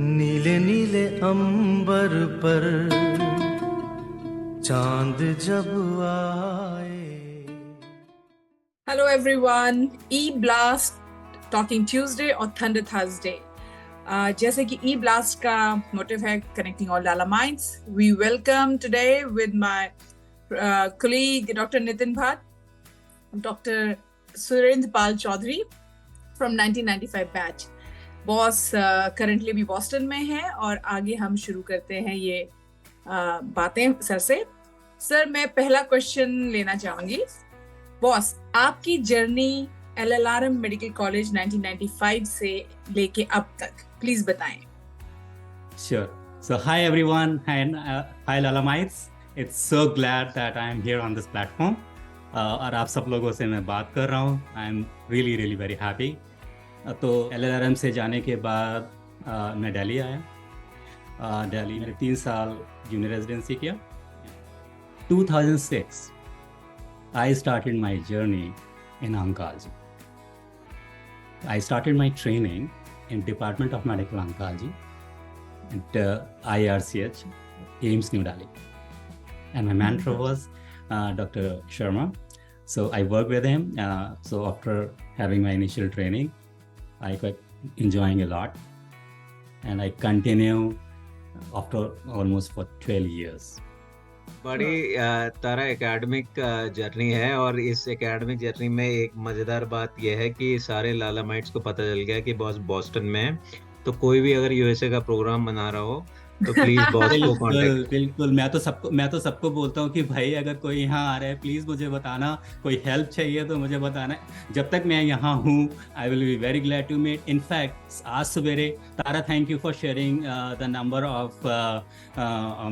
नीले नीले अंबर पर चांद जब आए। Hello everyone, E-Blast Talking Tuesday और Thunder Thursday. जैसे कि E-Blast का मोटिव है connecting all Lala minds, we welcome today with my colleague Dr. Nitin Bhatt, Dr. Surendra Pal Chaudhary from 1995 batch. Boss currently भी बॉस्टन में है और आगे हम शुरू करते हैं ये बातें सर से। सर, मैं पहला क्वेश्चन लेना चाहूंगी। बॉस, आपकी जर्नी LLRM मेडिकल कॉलेज 1995 से लेके अब तक प्लीज बताएं। Sure. So hi everyone and hi Lalamites. It's so glad that I am here on this platform. और आप सब लोगों से मैं बात कर रहा हूँ। I am really very happy. तो LLRM से जाने के बाद मैं दिल्ली आया। दिल्ली में 3 साल जूनियर रेजिडेंसी किया। 2006 I started my journey in oncology. I started my training in Department of Medical Oncology at IRCH, AIIMS New Delhi. And my mentor was Dr. Sharma. So I worked with him. So after having my initial training, I got enjoying a lot. And I continue after almost for 12 years. बड़ी तारा academic journey है और इस academic journey में एक मजेदार बात यह है कि सारे लालामाइट्स को पता चल गया कि बॉस बॉस्टन में है। तो कोई भी अगर यूएसए का प्रोग्राम बना रहा हो तो प्लीज बॉस को कांटेक्ट। बिल्कुल, मैं तो सबको बोलता हूँ कि भाई अगर कोई यहाँ आ रहा है प्लीज मुझे बताना, कोई हेल्प चाहिए तो मुझे बताना। जब तक मैं यहाँ हूँ I will be very glad to meet. In fact आज सवेरे Tara, thank you for sharing the number of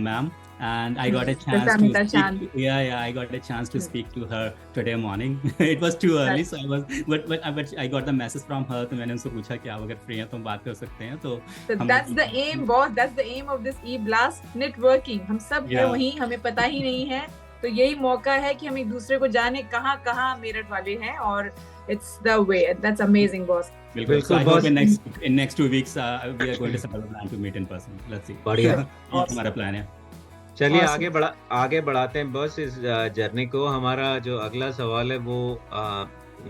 ma'am. And I got a chance to speak. I got a chance to speak to her today morning. It was too early, so but I got the message from her. तो मैंने उनसे पूछा कि आप अगर free हैं तो हम बात कर सकते हैं। तो that's the aim, boss. That's the aim of this E-Blast networking. हम सब हैं वहीं, हमें पता ही नहीं है, तो यही मौका है कि हम एक दूसरे को जाने कहाँ मेरठ वाले हैं, और it's the way. That's amazing, boss. बिल्कुल। So I hope in next 2 weeks we are going to set up a plan to meet in person. Let's see. बढ़िया, हमारा प्लान है। चलिए आगे बढ़ाते हैं बस इस जर्नी को। हमारा जो अगला सवाल है वो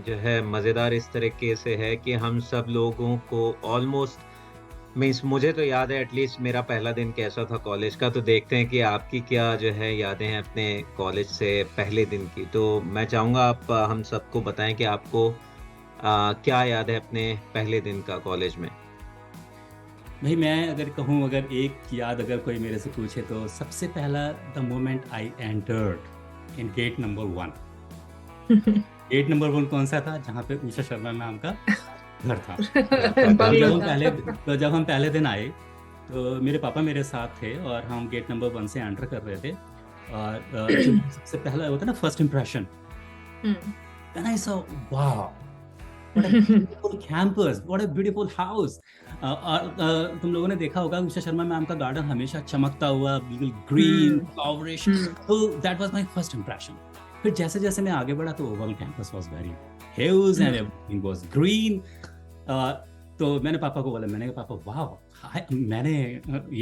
जो है मज़ेदार इस तरीके से है कि हम सब लोगों को ऑलमोस्ट मीन्स, मुझे तो याद है एटलीस्ट मेरा पहला दिन कैसा था कॉलेज का। तो देखते हैं कि आपकी क्या जो है यादें हैं अपने कॉलेज से पहले दिन की। तो मैं चाहूँगा आप हम सबको बताएं कि आपको क्या याद है अपने पहले दिन का कॉलेज में। भाई मैं अगर कहूँ, अगर एक याद अगर कोई मेरे से पूछे तो सबसे पहला the moment I entered in gate number 1। Gate number 1 कौन सा था? जहाँ पे उषा शर्मा मैम का घर था। जब हम पहले दिन आए तो मेरे पापा मेरे साथ थे और हम गेट नंबर 1 से एंटर कर रहे थे। और सबसे पहला होता ना first impression, then I saw, wow, what a beautiful campus, what a beautiful house. तुम लोगों ने देखा होगा उषा शर्मा मैम का गार्डन हमेशा चमकता हुआ, बिल्कुल ग्रीन कवरेज। तो that was my first impression. फिर जैसे जैसे मैं आगे बढ़ा तो overall campus was very huge and everything was green. तो मैंने पापा को बोला, मैंने कहा पापा वाह, मैंने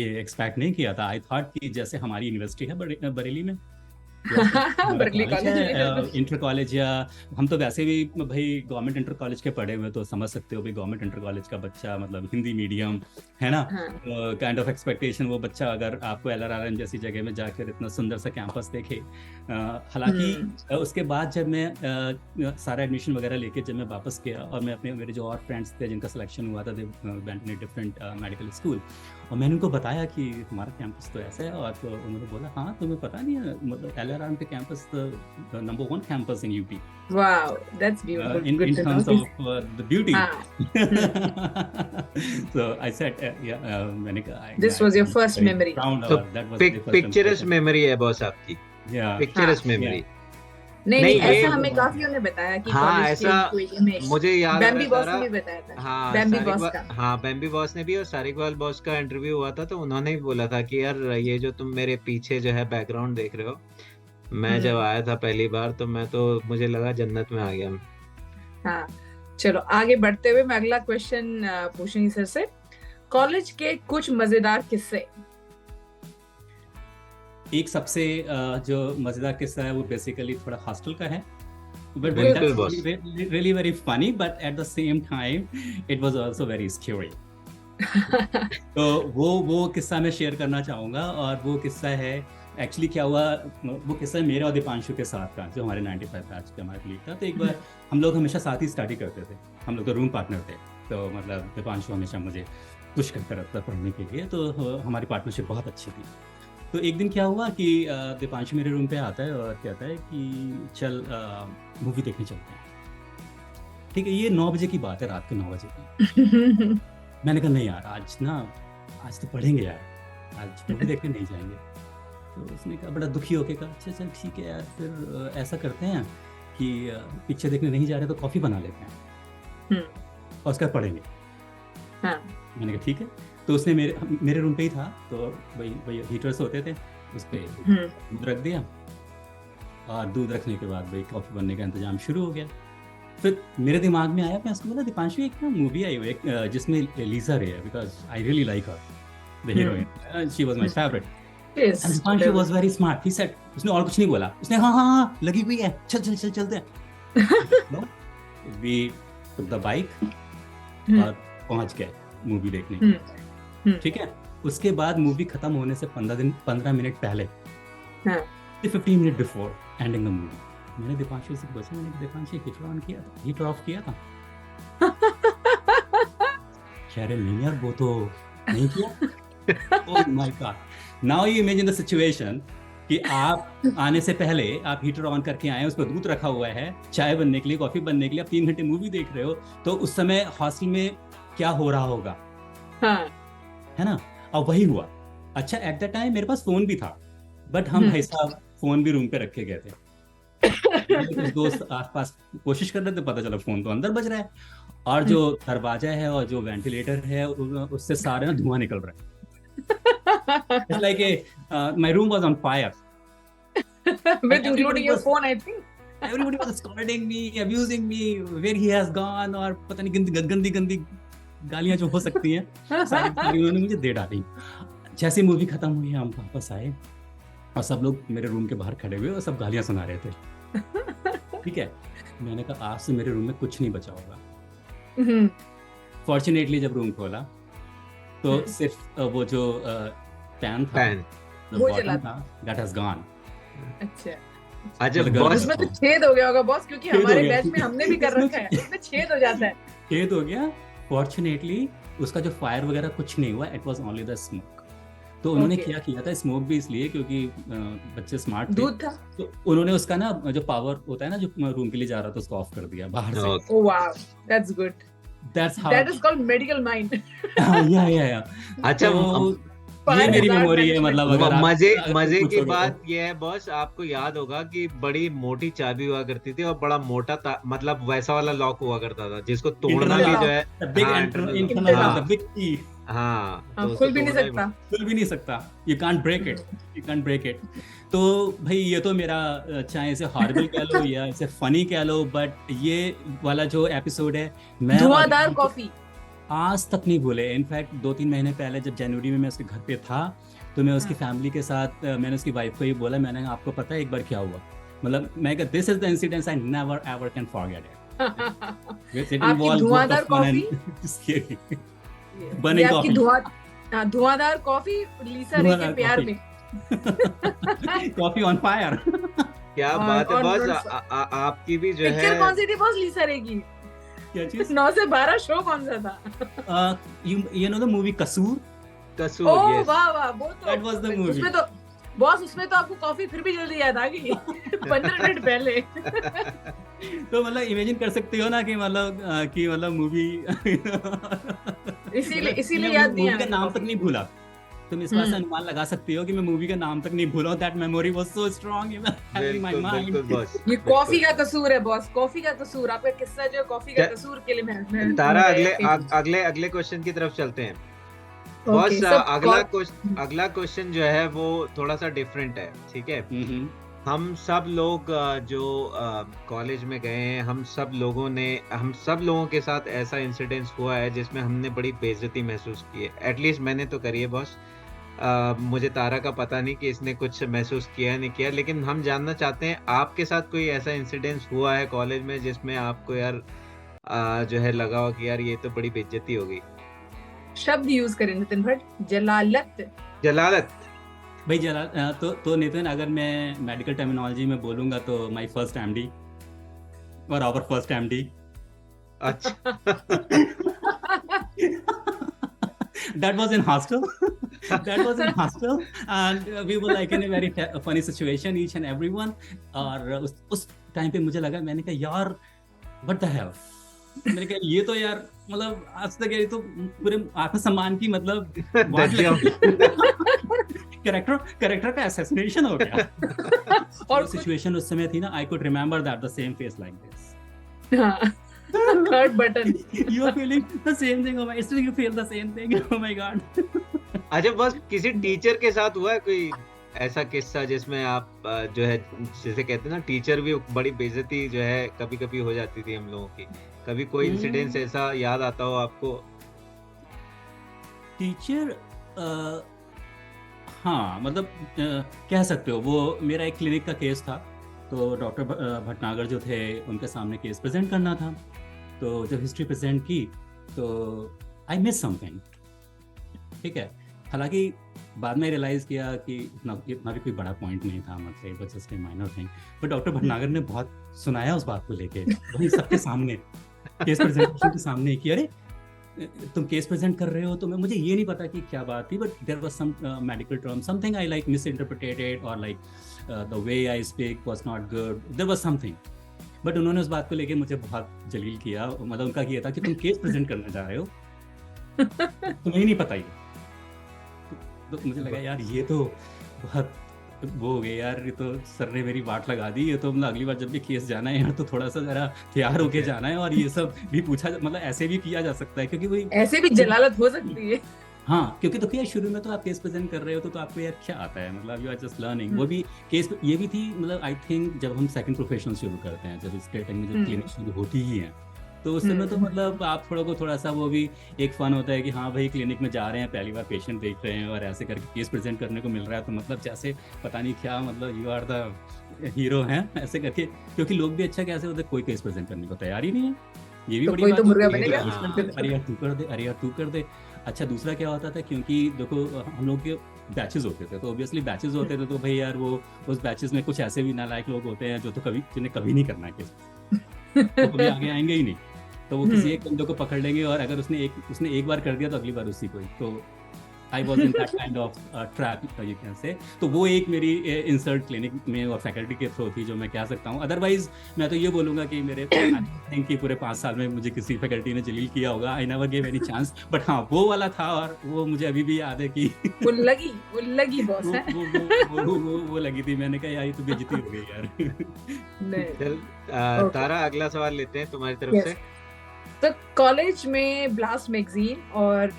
ये एक्सपेक्ट नहीं किया था। आई थॉट कि जैसे हमारी यूनिवर्सिटी है बरेली में इंटर कॉलेज, या हम तो वैसे भी भाई गवर्नमेंट इंटर कॉलेज के पढ़े हुए, तो समझ सकते हो भाई गवर्नमेंट इंटर कॉलेज का बच्चा मतलब हिंदी मीडियम है ना, काइंड ऑफ एक्सपेक्टेशन वो बच्चा अगर आपको LLRM जैसी जगह में जाकर इतना सुंदर सा कैंपस देखे। हालांकि उसके बाद जब मैं सारा एडमिशन वगैरह लेके जब मैं वापस गया और मैं मेरे जो और फ्रेंड्स थे जिनका सिलेक्शन हुआ था, they went in different medical school, और मैंने उनको बताया कि हमारा कैंपस तो ऐसा है। और तो उन्होंने बोला हाँ तुम्हें पता नहीं है, मतलब LLRM के campus the number 1 campus in UP. Wow, that's beautiful. In terms of the beauty. So I said मैंने कहा this was your first memory. So picturesque memory है बॉस आपकी। picturesque memory। नहीं ऐसा हमें काफियों ने बताया कि ऐसा मुझे याद है, बॉस ने भी बताया था। बैम्बी बॉस ने भी, और सारिकवाल बॉस का इंटरव्यू हुआ था तो उन्होंने भी बोला था कि यार ये जो तुम मेरे पीछे जो है बैकग्राउंड देख रहे हो, मैं जब आया था पहली बार तो मुझे लगा जन्नत में आ गया। हाँ, चलो आगे बढ़ते हुए मैं अगला क्वेश्चन पूछूंगी सर से। कॉलेज के कुछ मजेदार किस्से। एक सबसे जो मजेदार किस्सा है वो बेसिकली थोड़ा हॉस्टल का है, but बिल्कुल that's boss. really very funny, but at the same time it was also very scary. तो वो किस्सा मैं शेयर करना चाहूँगा, और वो किस्सा है एक्चुअली क्या हुआ, वो किस्सा मेरा और दीपांशु के साथ का, जो हमारे 95 बैच के हमारे कलीग था। तो एक बार हम लोग हमेशा साथ ही स्टडी करते थे, हम लोग तो रूम पार्टनर थे। तो मतलब दीपांशु हमेशा मुझे पुश करता रहता पढ़ने के लिए, तो हमारी पार्टनरशिप बहुत अच्छी थी। तो एक दिन क्या हुआ कि दीपांशु मेरे रूम पे आता है और कहता है कि चल मूवी देखने चलते हैं। ठीक है, ये 9 बजे की बात है, रात के 9 बजे की। मैंने कहा नहीं यार, आज तो पढ़ेंगे यार, आज मूवी देखने नहीं जाएंगे। तो उसने कहा, बड़ा दुखी होके कहा, अच्छा चल ठीक है यार, फिर ऐसा करते हैं कि पिक्चर देखने नहीं जा रहे तो कॉफ़ी बना लेते हैं और उसका पढ़ेंगे। हाँ। मैंने कहा ठीक है। तो उसने मेरे रूम पे ही था, तो वही हीटर्स होते थे, उस पर दूध रख दिया, और दूध रखने के बाद भाई कॉफ़ी बनने का इंतजाम शुरू हो गया। फिर मेरे दिमाग में आया, मैं उसको बोला, दीपांशु एक ना मूवी आई हुई है जिसमें लीजा रे है, because I really like her, the heroine, she was my favourite. And Deepanshu was very smart, he said, उसने और कुछ नहीं बोला, उसने हाँ लगी हुई है, चल चलते हैं। वी टुक द बाइक और पहुंच गए मूवी देखने। ठीक है, उसके बाद मूवी खत्म होने से 15 मिनट पहले, 15 minute before ending the movie, मैंने दीपांशु से पूछा, मैंने दीपांशु हीटर ऑन किया था, हीटर ऑफ किया था? कह रहे नहीं यार, वो तो नहीं किया। Oh my God, now you imagine the situation कि आप आने से पहले आप हीटर ऑन करके आए, उस पर दूध रखा हुआ है चाय बनने के लिए, कॉफी बनने के लिए, आप 3 घंटे मूवी देख रहे हो, तो उस समय हॉस्टल में क्या हो रहा होगा, है ना? और वही हुआ। अच्छा, एट द टाइम मेरे पास फोन भी था, बट हम भाई साहब फोन भी रूम पे रख के गए थे। कुछ दोस्त आसपास कोशिश कर रहे थे, पता चला फोन तो अंदर बज रहा है, और जो दरवाजा है और जो वेंटिलेटर है उससे सारे ना धुआं निकल रहा है। It's like my room was on fire. With including your phone, I think. Everybody was scolding me, abusing me, where he has gone, और पता नहीं गंदी गालियां जो हो सकती हैं, सारी उन्होंने मुझे दे डाली। जैसे मूवी खत्म हुई, हम वापस आए और सब लोग मेरे रूम के बाहर खड़े हुए और सब गालियां सुना रहे थे। ठीक है, मैंने कहा आज से मेरे रूम में कुछ नहीं बचा होगा। फॉर्चुनेटली जब रूम खोला तो सिर्फ वो जो पैन था, वो जला था, that has gone। अच्छा बॉस, उसमें तो छेद हो गया होगा बॉस, क्योंकि हमारे बैच में हमने भी कर रखा है, उसमें छेद हो जाता है। छेद हो गया। फॉर्चुनेटली उसका जो फायर वगैरह कुछ नहीं हुआ, it was only the smoke. तो उन्होंने क्या किया था, स्मोक भी इसलिए क्योंकि बच्चे स्मार्ट थे, दूध था, तो उन्होंने उसका ना जो पावर होता है ना जो रूम के लिए जा रहा था, उसको ऑफ कर दिया बाहर से। Oh wow, that's good, that is called medical mind। या अच्छा, ये मेरी मेमोरी है। मतलब अगर मजे की बात ये है बॉस, आपको याद होगा कि बड़ी मोटी चाबी हुआ करती थी और बड़ा मोटा मतलब वैसा वाला लॉक हुआ करता था जिसको तोड़ना भी जो है खुल भी नहीं सकता, you can't break it। तो भाई ये तो मेरा चाहे इसे हॉरिबल कह लो या इसे फनी कह लो, बट ये वाला जो एपिसोड है, मैं धुआंधार कॉफी आज तक नहीं भूले। इनफैक्ट 2-3 महीने पहले जब जनवरी में मैं उसके घर पे था, तो मैं उसकी फैमिली के साथ, मैंने उसकी वाइफ को ये बोला, मैंने आपको पता है एक बार क्या हुआ, मतलब मैं कहा this is the incident I never ever can forget it. आपकी धुआंधार कॉफी बर्निंग कॉफी, धुआंधार कॉफी लीसा रे के प्यार में कॉफी ऑन फायर। क्या बात है बॉस, आपकी भी जो है पिक्चर कौन सी थी बॉस लीसा रे की? क्या चीज? 9 से 12 शो कौन सा था? you know the movie कसूर? ओह वाह वाह, वो तो that was the movie। उसमें तो बॉस, उसमें तो आपको कॉफी फिर भी जल्दी याद आ गई 15 मिनट पहले। तो मतलब इमेजिन कर सकते हो ना कि मतलब मूवी इसीलिए याद नहीं आया, नाम तक नहीं भूला। तुम इस बात से अनुमान लगा सकती हो कि मैं मूवी का नाम तक नहीं भूला। That memory was so strong in my mind. ये कॉफी का कसूर है बॉस, कॉफी का कसूर। आपका किस्सा जो कॉफी का कसूर के लिए मैं तारा अगले क्वेश्चन की तरफ चलते हैं बॉस। अगला क्वेश्चन जो है वो थोड़ा सा डिफरेंट है, ठीक है? हम सब लोग जो कॉलेज में गए हैं, हम सब लोगों के साथ ऐसा इंसिडेंस हुआ है जिसमें हमने बड़ी बेइज्जती महसूस की है। एटलीस्ट मैंने तो करी है बॉस। मुझे तारा का पता नहीं कि इसने कुछ महसूस किया है नहीं किया, लेकिन हम जानना चाहते हैं आपके साथ कोई ऐसा इंसिडेंस हुआ है कॉलेज में जिसमें आपको यार जो है लगा हो कि यार ये तो बड़ी बेइज्जती हो गई। शब्द यूज करें नितिन भट्ट, जलालत। जलालत। भाई जरा तो नितिन, अगर मैं मेडिकल टर्मिनोलॉजी में बोलूंगा तो माय फर्स्ट एमडी और आवर फर्स्ट एमडी। अच्छा। That was in hostel. That was in hostel, and we were like in a very funny situation, each and everyone. और उस टाइम पे मुझे लगा, मैंने कहा यार what the hell, मैंने कहा ये तो यार मतलब आज तक ये तो पूरे आत्मसम्मान की मतलब कैरेक्टर का असैसिनेशन हो गया। और सिचुएशन उस समय थी ना, I could remember that the same face like this. Third button. You are feeling the same thing. Oh my, still you feel the same thing. Oh my God. अच्छा, बस किसी टीचर के साथ हुआ है कोई ऐसा किस्सा जिसमें आप जो है, जिसे कहते हैं ना टीचर भी बड़ी बेइज्जती जो है कभी कभी हो जाती थी हम लोगों की, कभी कोई इंसिडेंस ऐसा याद आता हो आपको? टीचर हाँ मतलब कह सकते हो, वो मेरा एक क्लिनिक का केस था, तो डॉक्टर भटनागर जो थे उनके सामने केस प्रेजेंट करना था। तो जब हिस्ट्री प्रेजेंट की तो आई मिस समथिंग, ठीक है। हालांकि बाद में रियलाइज किया कि इतना भी कोई बड़ा पॉइंट नहीं था, मतलब it was just a minor thing. But doctor Bhatnagar ने बहुत सुनाया उस बात को लेके, वही सबके सामने केस प्रेजेंटेशन के सामने कि अरे तुम केस प्रेजेंट कर रहे हो, तो मैं मुझे ये नहीं पता कि क्या बात थी, but there was some medical term, something I like misinterpreted और like the way I speak was not good, there was something. But उन्होंने उस बात को लेके मुझे बहुत जलील किया, मतलब उनका ये था कि तुम केस प्रेजेंट करने जा रहे हो, तुम्हें ही नहीं पता। तो मुझे लगा यार ये तो बहुत वो हो गया यार, ये तो सर ने मेरी बात लगा दी, ये तो मतलब अगली बार जब भी केस जाना है यार तो थोड़ा सा जरा तैयार होके जाना है, और ये सब भी पूछा, मतलब ऐसे भी किया जा सकता है, क्योंकि वही ऐसे भी जलालत हो सकती है। हाँ, क्योंकि तो क्या शुरू में तो आप केस प्रेजेंट कर रहे हो तो आपको यार क्या आता है, मतलब यू आर जस्ट लर्निंग। वो भी केस ये भी थी, मतलब आई थिंक जब हम सेकंड प्रोफेशनल शुरू करते हैं, जब इसके टाइम में जब क्लिनिक शुरू होती ही है, तो उस समय तो मतलब आप थोड़ा सा वो भी एक फन होता है कि हाँ भाई क्लिनिक में जा रहे हैं, पहली बार पेशेंट देख रहे हैं और ऐसे करके केस प्रेजेंट करने को मिल रहा है, तो मतलब जैसे पता नहीं क्या, मतलब यू आर द हीरो हैं ऐसे करके, क्योंकि लोग भी अच्छा कैसे होते, कोई केस प्रेजेंट करने को तैयार ही नहीं है। ये भी तो बड़ी कोई बात तो मुर्गा होती है, बनेगा। अरे यार तू कर दे, अरे यार तू कर दे। अच्छा, दूसरा क्या होता था, क्योंकि देखो हम लोग के बैचेस होते थे, तो ऑब्वियसली बैचेस होते थे, तो भाई यार वो उस बैचेस में कुछ ऐसे भी नालायक लोग होते हैं जो तो जिन्हें कभी नहीं करना है केस, तो कभी आगे आएंगे ही नहीं, तो वो किसी एक बंदे को पकड़ लेंगे, और अगर उसने एक बार कर दिया तो अगली बार उसी को ही। तो I was in that kind of trap you can say. तो वो एक मेरी इंसर्ट क्लिनिक में और फैकल्टी के थ्रू थी, जो मैं कह सकता हूँ। अदरवाइज मैं तो ये बोलूंगा कि मेरे कि पूरे 5 साल में मुझे किसी फैकल्टी ने जलील किया होगा, I never give any chance, but हाँ वो वाला था, और वो मुझे अभी भी याद है कि वो लगी बॉस है। वो लगी थी, मैंने कहा यार ये तो बेइज्जती हो गई यार। चल तारा, अगला सवाल लेते हैं तुम्हारी तरफ से। तो कॉलेज में ब्लास्ट मैगजीन और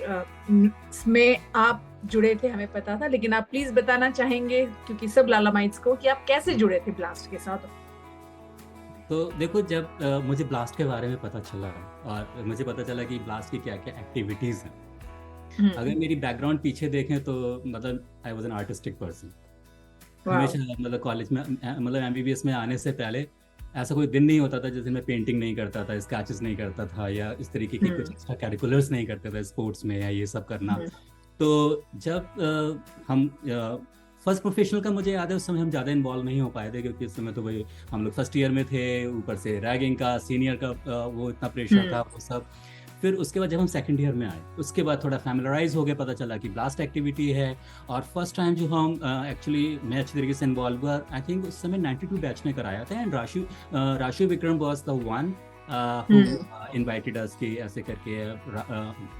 इसमें आप जुड़े थे, हमें पता था, लेकिन आप प्लीज बताना चाहेंगे क्योंकि सब लालामाइट्स को, कि आप कैसे जुड़े थे ब्लास्ट के साथ? तो देखो, जब मुझे ब्लास्ट के बारे में पता चला और मुझे पता चला कि ब्लास्ट की क्या क्या एक्टिविटीज हैं, अगर मेरी बैकग्राउंड पीछे देखें तो मतलब I was an artistic person. हमेशा मतलब कॉलेज में, मतलब एमबीबीएस में आने से पहले ऐसा कोई दिन नहीं होता था जैसे मैं पेंटिंग नहीं करता था, स्केचेस नहीं करता था, या इस तरीके की कुछ एक्स्ट्रा कैरिकुलर्स नहीं करता था स्पोर्ट्स में या ये सब करना। तो जब हम फर्स्ट प्रोफेशनल का मुझे याद है, उस समय हम ज़्यादा इन्वॉल्व नहीं हो पाए थे, क्योंकि उस समय तो वही हम लोग फर्स्ट ईयर में थे, ऊपर से रैगिंग का, सीनियर का वो इतना प्रेशर था, वो सब। फिर उसके बाद जब हम सेकंड ईयर में आए, उसके बाद थोड़ा फैमिलराइज हो गया, पता चला कि ब्लास्ट एक्टिविटी है। और फर्स्ट टाइम जो हम एक्चुअली मैं अच्छी तरीके से इन्वॉल्व हुआ, आई थिंक उस समय 92 बैच में कराया था, and Rashu Vikram was the one who invited us कि ऐसे करके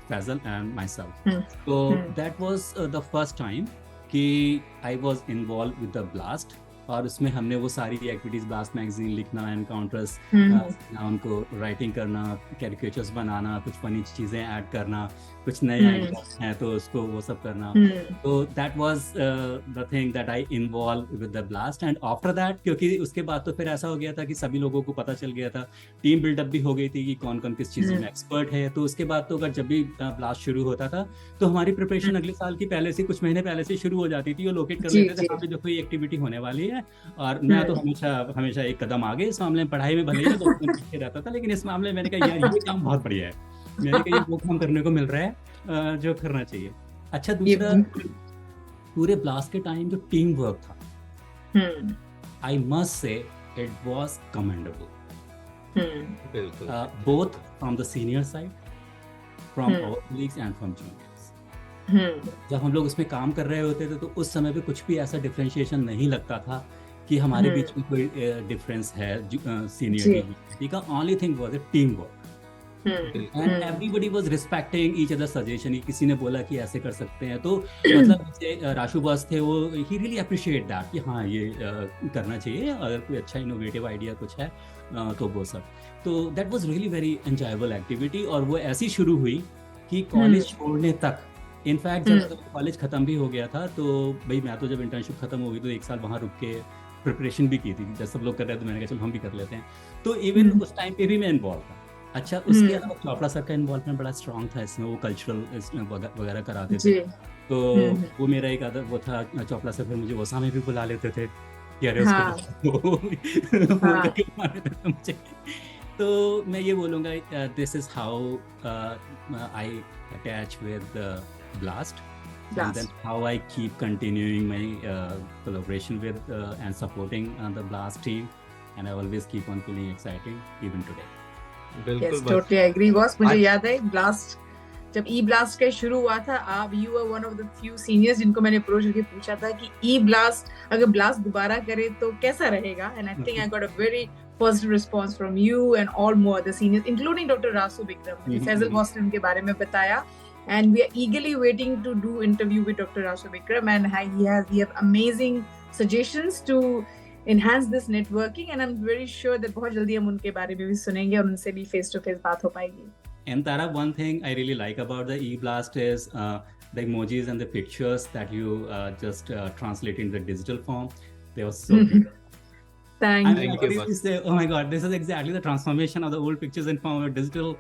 फैजल एंड माई सेल्फ। तो that was the first time कि I was involved with the blast, और उसमें हमने वो सारी एक्टिविटीज, ब्लास्ट मैगजीन लिखना, एनकाउंटर्स, उनको राइटिंग करना, कैरिकेचर्स बनाना, कुछ फनी चीज़ें ऐड करना, कुछ नए आइडियाज हैं तो उसको वो सब करना। तो that was the thing that I involve with the blast. And after that, क्योंकि उसके बाद तो फिर ऐसा हो गया था कि सभी लोगों को पता चल गया था, टीम बिल्डअप भी हो गई थी कि कौन कौन किस चीज़ में एक्सपर्ट है। तो उसके बाद तो अगर जब भी ब्लास्ट शुरू होता था तो हमारी प्रिपरेशन अगले साल की पहले से, कुछ महीने पहले से शुरू हो जाती थी। वो लोकेट कर लेते थे यहाँ पे जो कोई एक्टिविटी होने वाली है। और मैं तो हमेशा एक कदम आगे इस मामले में, पढ़ाई में भले ही मैं पीछे रहता था, लेकिन इस मामले में मैंने कहा यार ये काम बहुत बढ़िया है, मैंने कहा ये वो काम करने को मिल रहा है जो करना चाहिए। अच्छा, दूसरा पूरे ब्लास्ट के टाइम जो टीम वर्क था, I must say it was commendable, both from the senior side, from our colleagues and from juniors. जब हम लोग उसमें काम कर रहे होते थे तो उस समय पे कुछ भी ऐसा डिफरेंशिएशन नहीं लगता था कि हमारे बीच में कोई डिफरेंस है सीनियर का। Only thing was a team work and everybody was respecting each other suggestion. किसी ने बोला कि ऐसे कर सकते हैं तो मतलब जैसे राशु बॉस थे, वो ही रियली अप्रिशिएट दैट कि हाँ ये करना चाहिए, अगर कोई अच्छा इनोवेटिव आइडिया कुछ है तो वो सब। तो that was really very enjoyable activity. और वो ऐसी शुरू हुई कि कॉलेज छोड़ने तक, इनफैक्ट जब कॉलेज खत्म भी हो गया था तो भाई मैं तो जब इंटर्नशिप खत्म हो गई तो 1 साल वहाँ रुक के प्रिपरेशन भी की थी, जैसे सब लोग कर रहे थे, मैंने कहा चलो हम भी कर लेते हैं। तो इवन उस टाइम पे भी मैं इन्वॉल्व था। अच्छा, उसके अलावा चोपड़ा सर का इन्वॉल्वमेंट बड़ा स्ट्रॉन्ग था इसमें, वो कल्चरल वगैरह कराते थे। तो वो मेरा एक आदत वो था, चोपड़ा सर फिर मुझे ओसा में भी बुला लेते थे कि अरे उसको मुझे। तो मैं ये बोलूँगा, this is how I attach with Blast. And then how I keep continuing my collaboration with and supporting the Blast team, and I always keep on feeling exciting even today. Yes, totally agree boss. मुझे याद है Blast, जब E-Blast का शुरू हुआ था, आप you were one of the few seniors जिनको मैंने अप्रोच करके पूछा था कि E-Blast अगर Blast दोबारा करे तो कैसा रहेगा, and I think I got a very positive response from you and all more the seniors, including Dr. Rasu Bikram. Faisal boss ने उनके बारे में बताया. And we are eagerly waiting to do interview with Dr. Rasu Bikram, and we have amazing suggestions to enhance this networking, and I'm very sure that बहुत जल्दी हम उनके बारे में भी सुनेंगे और उनसे भी face to face बात हो पाएगी. And Tara, one thing I really like about the E-Blast is the emojis and the pictures that you just translate in the digital form. They were so beautiful. Thank you. Say, oh my God, this is exactly the transformation of the old pictures in form of digital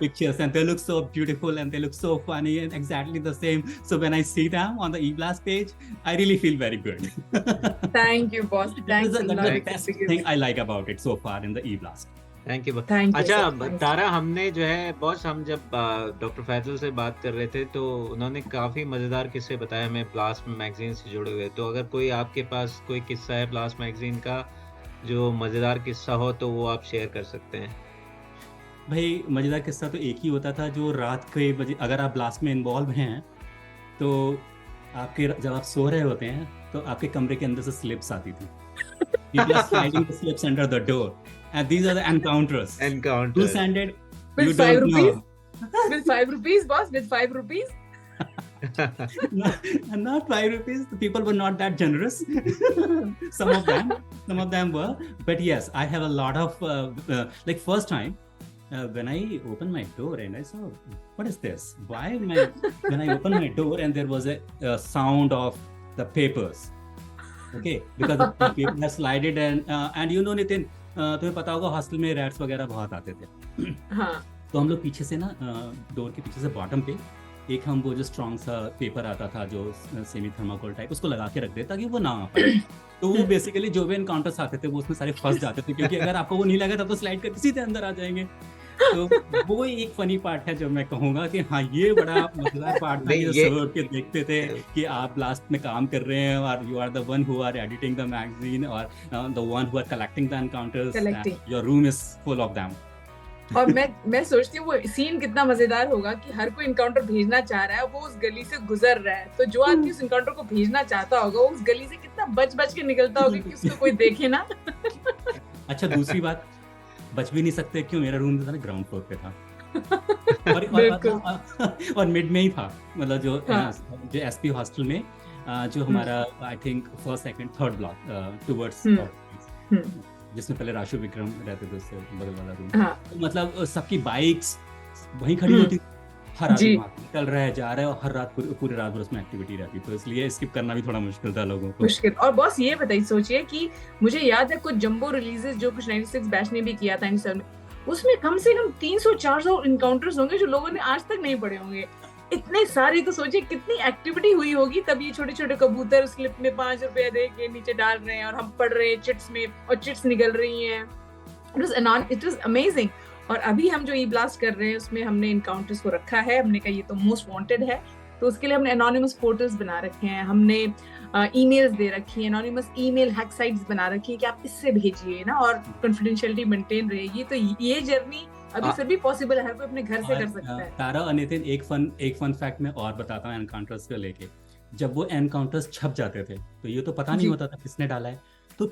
pictures, and they look so beautiful and they look so funny and exactly the same. So when I see them on the E-Blast page, I really feel very good. Thank you, boss. Thanks a lot. That's the best thing I like about it so far in the E-Blast. Thank you. अच्छा तारा, हमने जो है boss, हम जब doctor Faizal से बात कर रहे थे तो उन्होंने काफ़ी मज़ेदार किस्से बताए हमें ब्लास्ट मैगजीन से जुड़े हुए। तो अगर कोई आपके पास कोई किस्सा है ब्लास्ट मैगजीन का जो मज़ेदार किस्सा हो तो वो आप शेयर कर सकते हैं। भाई मज़ेदार किस्सा तो एक ही होता था, जो रात के बजे अगर आप ब्लास्ट में इन्वॉल्व हैं तो आपके जब आप सो रहे होते हैं तो आपके कमरे के अंदर से स्लिप्स आती थी। People are sliding the slips under the door, and these are the encounters. Who sent it? With 5 rupees? With 5 rupees, boss? With 5 rupees? Not 5 rupees. The people were not that generous. Some of them were. But yes, I have a lot of like first time when I opened my door and I saw, what is this? When I opened my door and there was a sound of the papers. Okay, because the people are slided and you know Nitin, तुम्हें पता होगा hostel में rats वगैरह बहुत आते थे। हाँ। तो हम लोग पीछे से ना डोर के पीछे से बॉटम पे एक हम वो जो स्ट्रॉन्ग सा पेपर आता था जो सेमी थर्माकोल टाइप, उसको लगा के रख देता ताकि वो ना आ पाए। तो वो बेसिकली जो भी एनकाउंटर्स आते थे वो उसमें सारे फंस जाते थे, क्योंकि अगर आपको वो नहीं लगा तब तो स्लाइड करके सीधे अंदर आ जाएंगे। तो वो एक फनी पार्ट है जो मैं कहूँगा कि हाँ ये बड़ा मजेदार पार्ट था, जो सब के देखते थे कि आप ब्लास्ट में काम कर रहे हैं और you are the one who are editing the magazine और the one who are collecting the encounters, your room is full of them. और मैं सोचती हूँ वो सीन कितना मजेदार होगा कि हर कोई इनकाउंटर भेजना चाह रहा है, वो उस गली से गुजर रहा है, तो जो आदमी उस इनकाउंटर को भेजना चाहता होगा वो उस गली से कितना बच के निकलता होगा कि उसको कोई देखे ना। अच्छा, दूसरी बात, बच भी नहीं सकते क्यों, मेरा रूम था ना ग्राउंड फ्लोर पे था और मिड में ही था, मतलब जो एसपी हॉस्टल में जो हमारा I think first second third block towards, जिसमें पहले राशु विक्रम रहते थे, उससे बगल वाला रूम। तो मतलब सबकी बाइक्स वहीं खड़ी होती, हर आदमी वहाँ निकल रहा है, जा रहा है, और हर रात पूरी रात भर उसमें एक्टिविटी रहती, तो इसलिए स्किप करना भी थोड़ा मुश्किल था लोगों को। मुश्किल। और बॉस ये बताइए, सोचिए कि मुझे याद है कुछ जंबो रिलीजेस जो कुछ 96 बैच ने भी किया था इन में, उसमें कम से कम 300-400 इनकाउंटर्स होंगे जो लोगों ने आज तक नहीं पढ़े होंगे। इतने सारे, तो सोचिए कितनी एक्टिविटी हुई होगी। तब ये छोटे छोटे कबूतर स्लिप में 5 रुपया दे के नीचे डाल रहे हैं और हम पढ़ रहे हैं चिट्स में, और चिट्स निकल रही हैं। It was amazing. और अभी हम जो ई ब्लास्ट कर रहे हैं उसमें हमने इनकाउंटर्स को रखा है, हमने कहा ये तो मोस्ट वांटेड है, तो उसके लिए हमने एनोनिमस पोर्टल्स बना रखे हैं, हमने ईमेल्स दे रखी है, एनोनिमस ईमेल हैक साइट्स बना रखी है कि आप इससे भेजिए ना, और कॉन्फिडेंशियलिटी मेंटेन रहेगी। तो ये जर्नी अभी फिर भी पॉसिबल है, हर कोई अपने घर से कर सकता है। तारा और नितिन, एक फन फैक्ट मैं और बताता हूँ एनकाउंटर्स को लेके। जब वो एनकाउंटर्स छप जाते थे तो ये तो पता नहीं होता था किसने डाला है, तो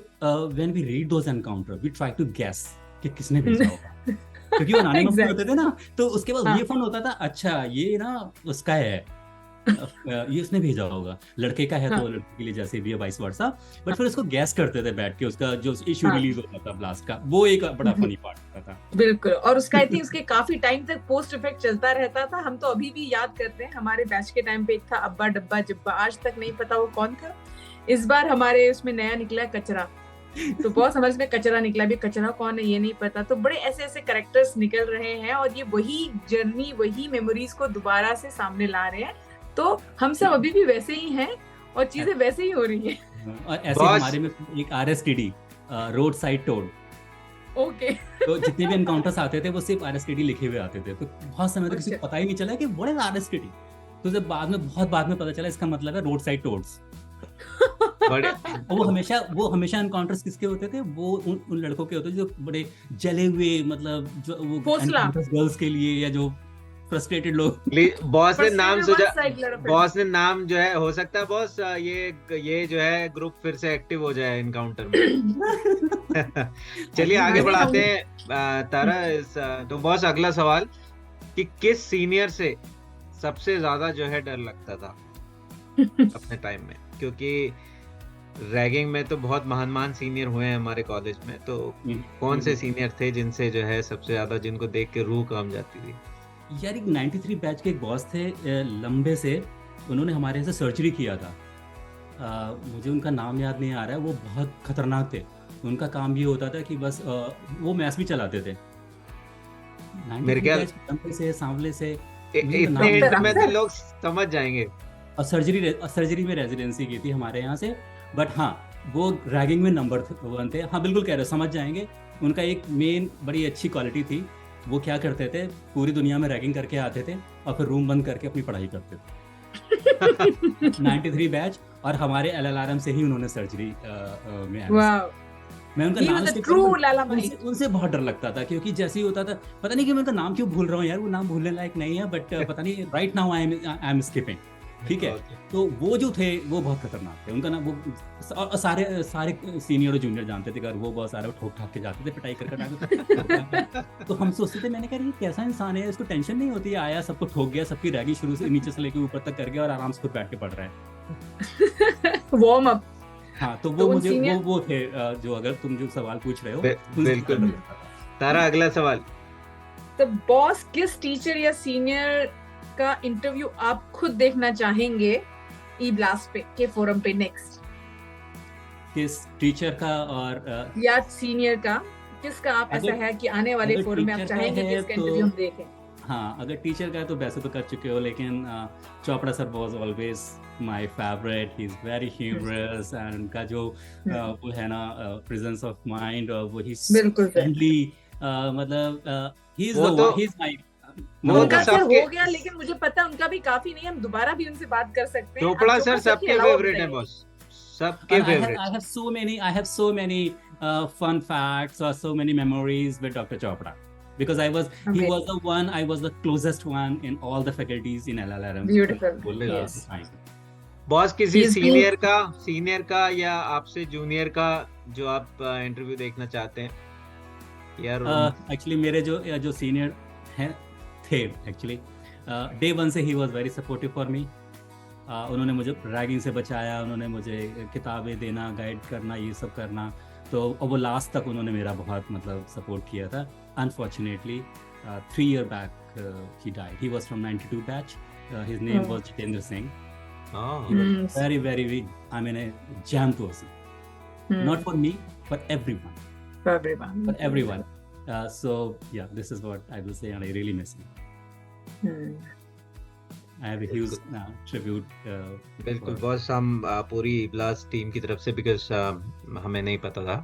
when we read those encounter we try to guess कि किसने भेजा होगा, क्योंकि वो एनोनिमस होते थे ना, तो उसके बाद ये फन होता था, अच्छा ये ना उसका है, ये उसने भेजा होगा, लड़के का है तो लड़के के लिए जैसे भी है, वाइस वर्सा। बट फिर उसको गैस करते थे बैठ के, उसका जो इशू रिलीज होता था ब्लास्ट का, वो एक बड़ा फनी पार्ट होता था। बिल्कुल। और उसका आई थिंक उसके काफी टाइम तक पोस्ट इफेक्ट चलता रहता था। हम तो अभी भी याद करते हैं, हमारे बैच के टाइम पे एक था अब्बा डब्बा जिब्बा, आज तक नहीं पता वो कौन था। इस बार हमारे उसमें नया निकला कचरा, तो बहुत समझ में कचरा निकला, भी कचरा कौन है ये नहीं पता। तो बड़े ऐसे ऐसे कैरेक्टर्स निकल रहे हैं, और ये वही जर्नी, वही मेमोरीज को दोबारा से सामने ला रहे हैं। तो हम सब अभी भी वैसे ही हैं और चीजें वैसे ही हो रही हैं। और ऐसे हमारे में एक RSTD, road side toad, okay. तो जितने भी एनकाउंटर्स आते थे वो सिर्फ RSTD लिखे हुए आते थे, तो बहुत समय तक किसी को पता ही नहीं चला कि व्हाट इज RSTD। तो जब बहुत बाद में पता चला इसका मतलब है रोड साइड टोड्स। वो हमेशा एनकाउंटर्स किसके होते थे, वो उन लड़कों के होते थे जो बड़े जले हुए, मतलब जो वो गर्ल्स के लिए, या जो फ्रस्ट्रेटेड लोग। बॉस ने नाम जो है, हो सकता है बॉस ये जो है ग्रुप फिर से एक्टिव हो जाए एनकाउंटर में। चलिए आगे बढ़ाते हैं तारा। तो बॉस अगला सवाल कि किस सीनियर से सबसे ज्यादा जो है डर लगता था अपने टाइम में, क्योंकि रैगिंग में तो बहुत महान सीनियर हुए हैं हमारे कॉलेज में, तो कौन से सीनियर थे जिनसे जो है सबसे ज्यादा, जिनको देख के रूह कांप जाती थी? यार एक 93 बैच के एक बॉस थे, लंबे से, उन्होंने हमारे यहाँ से सर्जरी किया था। मुझे उनका नाम याद नहीं आ रहा है, वो बहुत खतरनाक थे। उनका काम ये होता था कि बस वो मैस भी चलाते थे। मेरे ख्याल से सांवले से इतने हिंट में तो लोग समझ जाएंगे। और सर्जरी में रेजिडेंसी की थी हमारे यहाँ से। बट हाँ, वो रैगिंग में नंबर 1 थे। हाँ बिल्कुल कह रहे हो, समझ जाएंगे। उनका एक मेन बड़ी अच्छी क्वालिटी थी, वो क्या करते थे, पूरी दुनिया में रैगिंग करके आते थे और फिर रूम बंद करके अपनी पढ़ाई करते थे। 93 बैच, और हमारे LLRM से ही उन्होंने सर्जरी में मैं उनका नाम उनसे बहुत डर लगता था, क्योंकि जैसे ही होता था, पता नहीं कि मैं उनका नाम क्यों भूल रहा हूँ यार, वो नाम भूलने लायक नहीं है, बट पता नहीं right now I am skipping. ठीक है, तो वो जो थे वो बहुत खतरनाक थे। उनका नाम वो, और सारे सीनियर और जूनियर जानते थे, वो बहुत सारे ठोक ठाक के जाते थे, पिटाई करके। तो हम सोचते थे, मैंने कहा ये कैसा इंसान है, इसको टेंशन नहीं होती, आया सबको ठोक गया, सबकी रैगिंग शुरू से नीचे से लेके ऊपर तक कर गया और आराम से खुद बैठ के पढ़ रहा है। Warm up. हाँ, तो वो मुझे वो थे जो, अगर तुम जो सवाल पूछ रहे हो। बिल्कुल। तारा अगला सवाल। तो बॉस, किस टीचर या सीनियर का इंटरव्यू आप खुद देखना चाहेंगे ई ब्लास्ट पे के फोरम पे नेक्स्ट? किस टीचर का और या सीनियर का, किसका आप ऐसा है कि आने वाले फोरम में आप चाहेंगे कि इसका इंटरव्यू हम देखें? हाँ, अगर टीचर का है तो वैसे तो कर चुके हो, लेकिन Chopra sir was always my favourite. He is very humorous, and उनका जो वो है ना प्रेजेंस ऑफ माइंड, और वो ही फ्रेंडली, मतलब ही इज माय उनका सर हो गया, लेकिन मुझे पता उनका भी काफी नहीं, हम दोबारा भी उनसे बात कर सकते हैं। चोपड़ा सर सबके फेवरेट है बॉस, सबके favourite. I have so many fun facts or so many memories with Dr. Chopra, because he was the one, I was the closest one in all the faculties in LLRM. Beautiful. Yes. Boss, किसी senior का या आपसे junior का जो आप interview देखना चाहते हैं यार? एक्चुअली मेरे जो सीनियर हैं थे, एक्चुअली डे 1 से he was very supportive for me, उन्होंने मुझे रैगिंग से बचाया, उन्होंने मुझे किताबें देना, गाइड करना, ये सब करना। तो वो लास्ट तक उन्होंने मेरा बहुत मतलब सपोर्ट किया था। Unfortunately 3 years back he died. He was from 92 batch. His name was Jitendra Singh. He was very I mean a jam person. Not for me, for everyone. For everyone. So yeah, this is what I will say, and I really miss him. I have a huge tribute. बिल्कुल boss, हम पूरी blast team की तरफ से, because हमें नहीं पता था,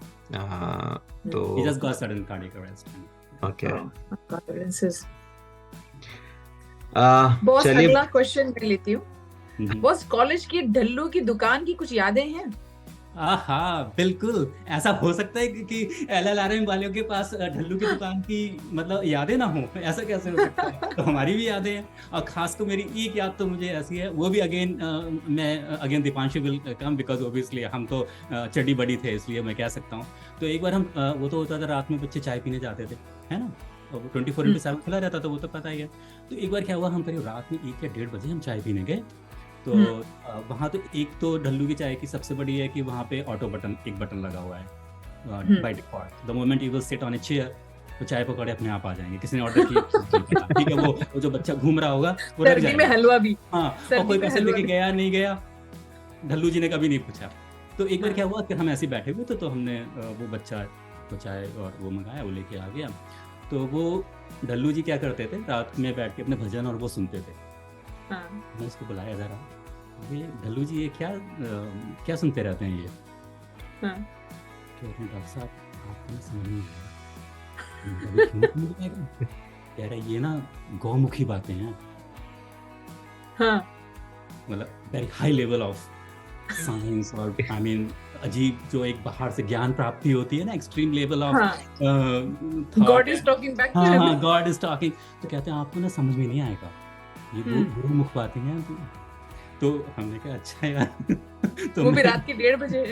तो He just got sudden cardiac arrest. Okay. Boss चलिए, अगला क्वेश्चन मैं लेती हूँ। बॉस, कॉलेज की ढल्लू की दुकान की कुछ यादें हैं? हाँ बिल्कुल, ऐसा हो सकता है कि LLRM वालों के पास ढल्लू की दुकान की मतलब यादें ना हो, ऐसा कैसे हो सकता है? तो हमारी भी यादें हैं, और खास को मेरी एक याद तो मुझे ऐसी है, वो भी again Deepanshu will come, because obviously हम तो चड्डी बड़ी थे, इसलिए मैं कह सकता हूँ। तो एक बार हम वो तो होता था, रात में बच्चे चाय पीने जाते थे, है ना, 24/7 खुला रहता था, वो तो पता ही है। तो एक बार क्या हुआ, हम करीब रात में 1 या 1:30 बजे हम चाय पीने गए। तो वहाँ तो एक तो ढल्लू की चाय की सबसे बड़ी है कि वहाँ पे ऑटो बटन, एक बटन लगा हुआ है by default. The moment you will sit on a chair, तो चाय पकौड़े अपने आप आ जाएंगे। किसी ने ऑर्डर किया, ठीक है, वो जो बच्चा घूम रहा होगा वो लग जाएगा। में हलवा भी, हाँ, और कोई पैसे लेके गया नहीं गया, ढल्लू जी ने कभी नहीं पूछा। तो एक बार क्या हुआ कि हम ऐसे बैठे हुए थे, तो हमने वो बच्चा तो चाय और वो मंगाया, वो लेके आ गया। तो वो ढल्लू जी क्या करते थे, रात में बैठ के अपने भजन और वो सुनते थे। मैं उसको बुलाया जरा, ये ढल्लू जी ये क्या सुनते रहते हैं ये? डॉक्टर साहब आपको समझ नहीं आएगा, कह रहा ये ना गौमुखी बातें हैं। मतलब very high level of science, और आई मीन अजीब जो एक बाहर से ज्ञान प्राप्ति होती है ना, extreme level of God is talking back to him. God is talking. तो कहते हैं आपको ना समझ में नहीं आएगा, ये गुरुमुख बातें हैं। तो हमने कहा अच्छा यार। तो वो भी रात के 1:30 बजे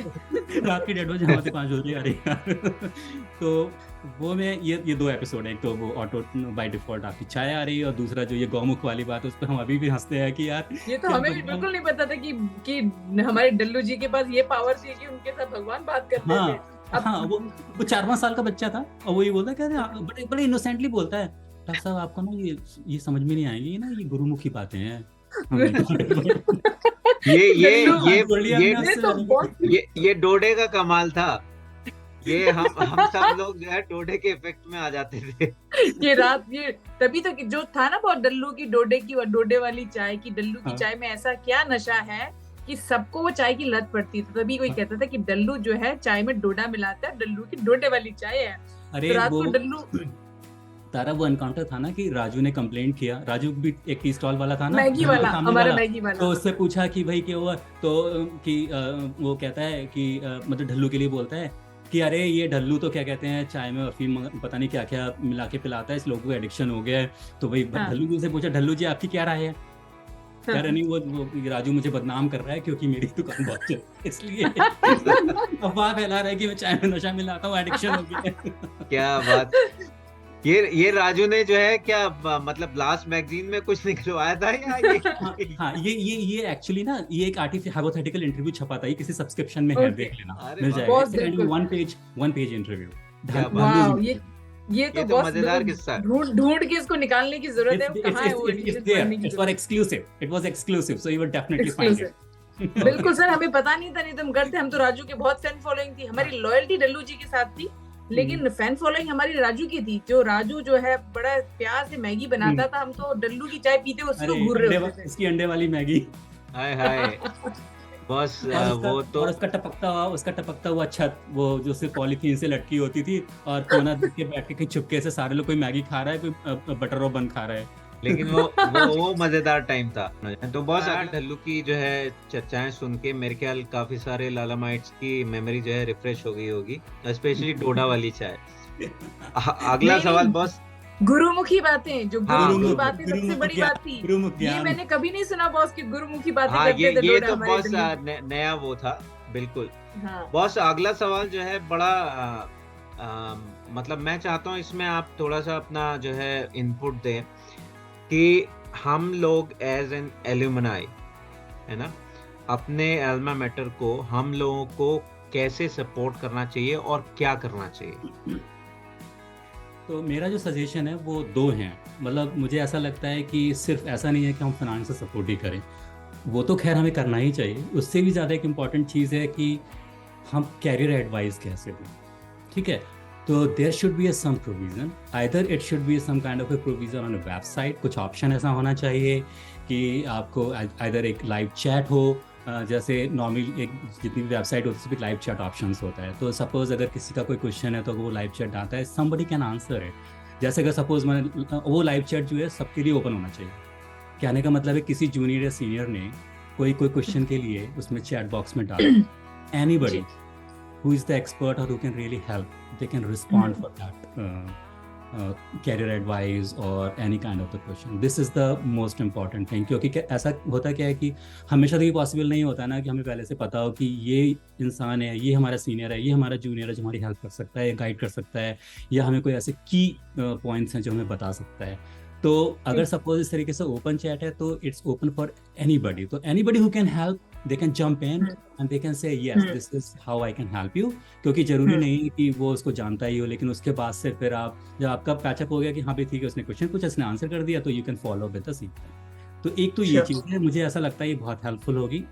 रात के 1:30 बजे, हमारे 5 बजे आ रही है। तो वो में ये 2 एपिसोड है, एक तो वो ऑटो बाय डिफॉल्ट आपकी चाय आ रही है, और दूसरा जो ये गौमुख वाली बात है, उस पर हम अभी भी हंसते हैं कि यार ये तो हमें भी बिल्कुल नहीं पता था कि हमारे डल्लू जी के पास ये पावर थी कि उनके साथ भगवान बात करते थे। हाँ, वो 4-5 साल का बच्चा था, और वो ये बोलता है, बड़े इनोसेंटली बोलता है, डॉक्टर साहब आपको ना ये समझ में नहीं आएगी ना, ये गुरुमुखी बातें हैं। ये डोडे का कमाल था। ये हम सब लोग जो है डोडे के इफेक्ट में आ जाते थे। ये तभी तो जो था ना बहुत डल्लू की डोडे की, डोडे वाली चाय की, डल्लू की चाय में ऐसा क्या नशा है कि सबको वो चाय की लत पड़ती थी। तभी कोई कहता था कि डल्लू जो है चाय में डोडा मिलाता है, डल्लू की डोडे वाली चाय है। अरे तो रात को डल्लू तारा वो एनकाउंटर था ना कि राजू ने कंप्लेंट किया, राजू भी एक टी स्टॉल वाला था ना, मैगी वाला, हमारा मैगी वाला। तो उससे पूछा कि भाई क्या हुआ, तो कि वो कहता है कि मतलब ढल्लू के लिए बोलता है कि अरे ये ढल्लू तो क्या कहते हैं चाय में अफीम पता नहीं क्या क्या मिला के पिलाता है, इस लोगों को एडिक्शन हो गया है। तो भाई ढल्लू जी से पूछा, ढल्लू जी आपकी क्या राय है? कह रहे नहीं वो राजू मुझे बदनाम कर रहा है क्योंकि मेरी दुकान बहुत चल, इसलिए अफवाह फैला रहा है कि मैं चाय में नशा मिलाता हूँ, एडिक्शन हो गया। क्या बात। ये राजू ने जो है क्या मतलब लास्ट मैगजीन में कुछ निकलवाया था या ये? हाँ, ये एक्चुअली ना ये एक आर्टिफिशियल हाइपोथेटिकल इंटरव्यू छपा था, ये किसी सब्सक्रिप्शन में है, देख लेना मिल जाएगा। 1 पेज इंटरव्यू। ये तो मजेदार किस्सा है। ढूंढ के इसको निकालने की जरूरत है। वो कहाँ है वो? It was exclusive. It was exclusive, so you will definitely find it. बिल्कुल सर, हमें पता नहीं था, नहीं तो हम करते। हम तो राजू के बहुत फैन फॉलोइंग थी, हमारी लॉयल्टी डल्लू जी के साथ थी, लेकिन फैन फॉलोइंग हमारी राजू की थी। जो राजू जो है बड़ा प्यार से मैगी बनाता था, हम तो डल्लू की चाय पीते उसी को घूर रहे होते थे। इसकी अंडे वाली मैगी, हाय हाय बस वो तो, और उसका टपकता हुआ छत, वो जो सिर्फ पॉलीथीन से लटकी होती थी, और कोना देख के बैठ के चुपके से सारे लोग कोई मैगी खा रहा है, कोई बटर और बन खा रहा है। लेकिन वो मजेदार टाइम था। तो बहुत ढल्लू की जो है चर्चाएं सुन के मेरे ख्याल काफी सारे लालामाइट्स की मेमोरी जो है रिफ्रेश हो गई होगी, स्पेशली डोडा वाली चाय। अगला सवाल बॉस, गुरुमुखी बातें, जो गुरुमुखी बातें सबसे बड़ी बात थी। ये मैंने कभी नहीं सुना बॉस की गुरुमुखी बातें करते थे। ये तो बॉस नया वो था बिल्कुल। बॉस अगला सवाल जो है बड़ा मतलब मैं चाहता हूँ इसमें आप थोड़ा सा अपना जो है इनपुट दें कि हम लोग एज एन एल्यूमनाई है ना, अपने अल्मा मैटर को हम लोगों को कैसे सपोर्ट करना चाहिए और क्या करना चाहिए? तो मेरा जो सजेशन है वो दो हैं। मतलब मुझे ऐसा लगता है कि सिर्फ ऐसा नहीं है कि हम फाइनेंशियल सपोर्ट ही करें, वो तो खैर हमें करना ही चाहिए। उससे भी ज़्यादा एक इम्पॉर्टेंट चीज़ है कि हम कैरियर एडवाइस कैसे दें, ठीक है। तो there should be some provision, either it should be some kind of a provision on a website. कुछ ऑप्शन ऐसा होना चाहिए कि आपको आइदर एक लाइव चैट हो, जैसे नॉर्मल एक जितनी भी वेबसाइट होती है उसमें लाइव चैट ऑप्शंस होता है। तो सपोज अगर किसी का कोई क्वेश्चन है तो वो लाइव चैट आता है, समबडी कैन आंसर इट। जैसे अगर सपोज मैं वो लाइव चैट जो है सबके लिए ओपन होना चाहिए। कहने का मतलब है किसी जूनियर या सीनियर ने कोई क्वेश्चन के लिए उसमें चैट बॉक्स में डाला, anybody who is the expert or who can really help, they can respond for that career advice or any kind of the question. This is the most important thing, क्योंकि ऐसा होता क्या है कि हमेशा तो ये पॉसिबल नहीं होता ना कि हमें पहले से पता हो कि ये इंसान है, ये हमारा सीनियर है, ये हमारा जूनियर है जो हमारी हेल्प कर सकता है, गाइड कर सकता है, या हमें कोई ऐसे की पॉइंट्स हैं जो हमें बता सकता है। तो अगर सपोज इस तरीके से ओपन चैट है तो इट्स ओपन फॉर एनीबडी। तो anybody who can help, they can jump in and they can say yes this is how I can help you. क्योंकि जरूरी नहीं है कि वो उसको जानता ही हो, लेकिन उसके बाद से फिर आप जब आपका पैचअप हो गया कि हाँ भाई ठीक है उसने क्वेश्चन पूछा, इसने आंसर कर दिया, तो you can follow with the sequence. तो एक तो ये चीज़ है, मुझे ऐसा लगता है ये बहुत हेल्पफुल होगी।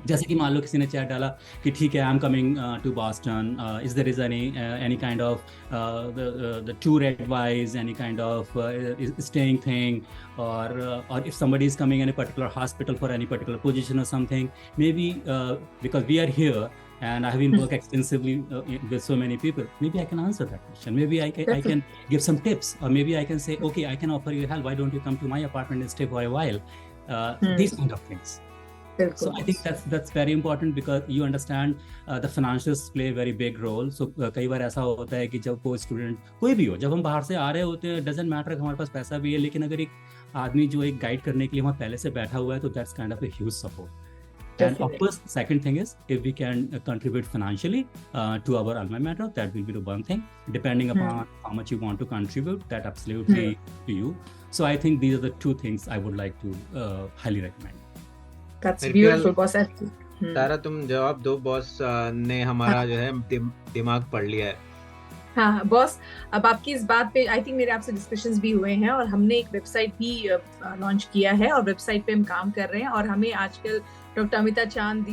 जैसे कि मान लो किसी ने चैट डाला कि ठीक है I am coming to Boston, is there is any kind of the tour advice, any kind of staying thing, or if somebody is coming in a particular hospital for any particular position or something, maybe because we are here and I have been working extensively with so many people, maybe I can answer that question. Maybe I can give some tips, or maybe I can say, okay, I can offer you help. Why don't you come to my apartment and stay for a while? These kind of things. So I think that's very important because you understand the financials play a very big role. So कई बार ऐसा होता है कि जब कोई student कोई भी हो, जब हम बाहर से आ रहे होते हैं, डजेंट मैटर कि हमारे पास पैसा भी है, लेकिन अगर एक आदमी जो एक गाइड करने के लिए वहाँ पहले से बैठा हुआ है तो that's kind of a huge support. And of course, second thing is if we can contribute financially to our alma mater, that will be the one thing. Depending upon how much you want to contribute, that absolutely to you. So I think these are the two things I would like to highly recommend. That's beautiful, boss. तारा तुम जवाब दो, boss ने हमारा जो है दिमाग पढ़ लिया है. हाँ बॉस, अब आपकी इस बात पे आई थिंक मेरे आपसे डिस्कशंस भी हुए हैं और हमने एक वेबसाइट भी लॉन्च किया है और वेबसाइट पे हम काम कर रहे हैं. और हमें आजकल डॉक्टर अमिता चांद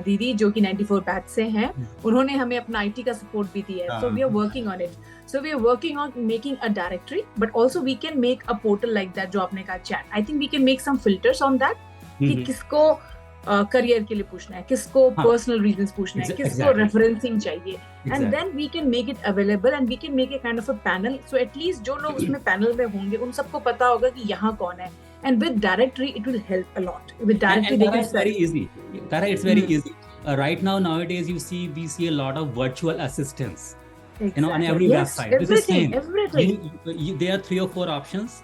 दीदी जो कि 94 बैच से हैं, उन्होंने हमें अपना आईटी का सपोर्ट भी दिया है. So we are working on it. So we are working on making a directory, but also we can make a portal like that जो आपने कहा chat. I think we can make some filters on that कि किसको career के लिए पूछना है, किसको पर्सनल रीजंस पूछना है, किसको रेफरेंसिंग चाहिए, and then we can make it available and we can make a kind of a panel. So at least जो लोग उसमें पैनल में होंगे उन सबको पता होगा कि यहाँ कौन है. And with directory, it will help a lot. With directory, and it's very easy. Tara, it's very easy. Right now, nowadays, we see a lot of virtual assistants. Exactly. You know, on every website. Everything. There are 3 or 4 options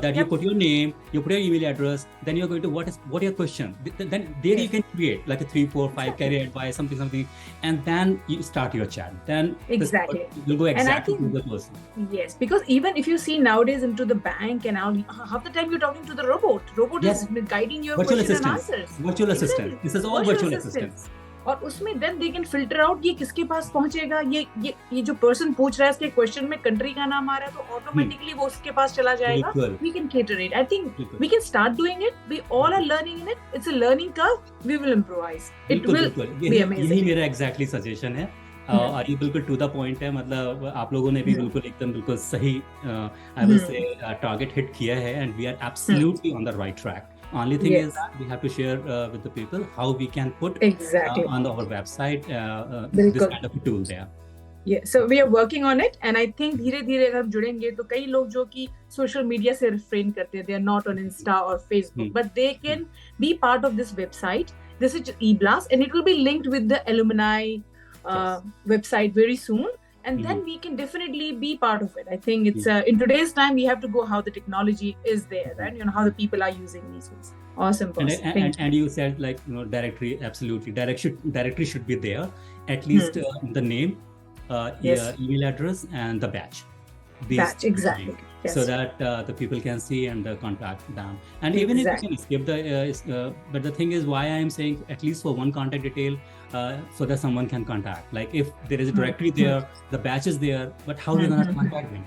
that you put your name, you put your email address, then you're going to what are your question. Then there you can create like a 3, 4, 5 career advice, something, and then you start your chat. Then exactly you'll go exactly to the person. Yes, because even if you see nowadays into the bank and all, half the time you're talking to the robot. Robot is guiding your questions and answers. Virtual assistant. This is all virtual assistants. और उसमें then they can filter out ये किसके पास पहुंचेगा, ये जो person पूछ रहा है इसके क्वेश्चन में कंट्री का नाम आ रहा है तो ऑटोमेटिकली वो उसके पास चला जाएगा. We can cater it. I think we can start doing it. We all are learning in it. It's a learning curve. We will improvise. It will be amazing. यही मेरा एग्जैक्टली सजेशन है और ये बिल्कुल टू द पॉइंट है. मतलब आप लोगों ने भी बिल्कुल सही I will say target hit किया है and we are absolutely on the right track. Only thing is that we have to share with the people how we can put on our website this kind of a tool there. Yeah, so we are working on it and I think धीरे-धीरे अगर हम जुड़ेंगे तो कई लोग जो कि social media से रिफ्रेन करते हैं, they are not on Insta or Facebook, but they can be part of this website. This is eBlast and it will be linked with the alumni website very soon. And then we can definitely be part of it. I think it's in today's time we have to go how the technology is there, right? You know how the people are using these things. Awesome, boss. And you said like directory, absolutely. Directory should be there. At least the name, email address, and the batch. these Batch, exactly. Yes. so that the people can see and contact them. And even if you can skip but the thing is why I am saying at least for one contact detail, so that someone can contact. Like if there is a directory there, the batch is there, but how are you going to contact them?